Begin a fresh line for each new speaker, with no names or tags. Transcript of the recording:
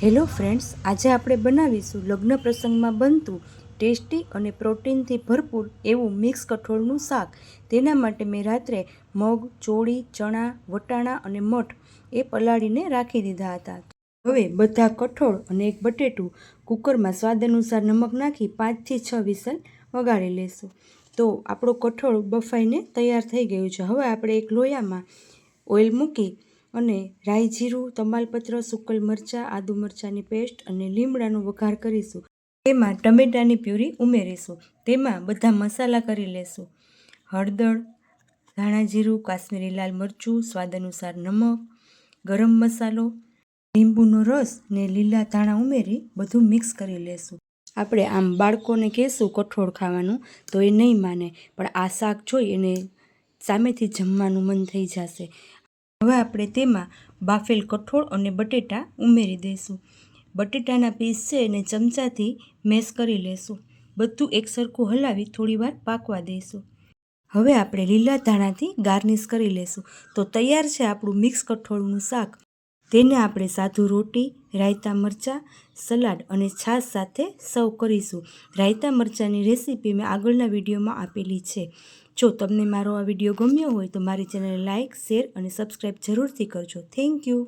Hello friends, આજે આપણે બનાવીશું લગ્ન પ્રસંગમાં બનતું ટેસ્ટી અને પ્રોટીનથી ભરપૂર એવું મિક્સ કઠોળનું શાક. તેના માટે મેં રાત્રે મગ, ચોળી, ચણા, વટાણા અને મઠ એ પલાળીને રાખી દીધા હતા. હવે બધા કઠોળ અને એક બટેટું કુકરમાં સ્વાદ અનુસાર નમક નાખી 5 થી 6 વિસલ વગાડી લેશું. તો આપણો કઠોળ બફાઈને તૈયાર થઈ ગયું છે. હવે આપણે એક લોયામાં ઓઇલ મૂકી અને રાઈ, જીરું, તમાલપત્ર, સુકલ મરચાં, આદુ મરચાંની પેસ્ટ અને લીમડાનો વઘાર કરીશું. તેમાં ટમેટાની પ્યુરી ઉમેરીશું. તેમાં બધા મસાલા કરી લેશું. હળદર, ધાણા જીરું, કાશ્મીરી લાલ મરચું, સ્વાદ અનુસાર નમક, ગરમ મસાલો, લીંબુનો રસ ને લીલા ધાણા ઉમેરી બધું મિક્સ કરી લેશું. આપણે આમ બાળકોને કહેશું કઠોળ ખાવાનું તો એ નહીં માને, પણ આ શાક જોઈ એને સામેથી જમવાનું મન થઈ જશે. હવે આપણે તેમાં બાફેલ કઠોળ અને બટેટા ઉમેરી દઈશું. બટેટાના પીસ છે એને ચમચાથી મેશ કરી લેશું. બધું એકસરખું હલાવી થોડીવાર પાકવા દઈશું. હવે આપણે લીલા ધાણાથી ગાર્નિશ કરી લેશું. તો તૈયાર છે આપણું મિક્સ કઠોળનું શાક. તેને આપણે સાદું રોટી, રાયતા મરચાં, સલાડ અને છાશ સાથે સર્વ કરીશું. રાયતા મરચાંની રેસીપી મેં આગળના વિડીયોમાં આપેલી છે. જો તમને મારો આ વિડીયો ગમ્યો હોય તો મારી ચેનલને લાઇક, શેર અને સબસ્ક્રાઈબ જરૂરથી કરજો. Thank you.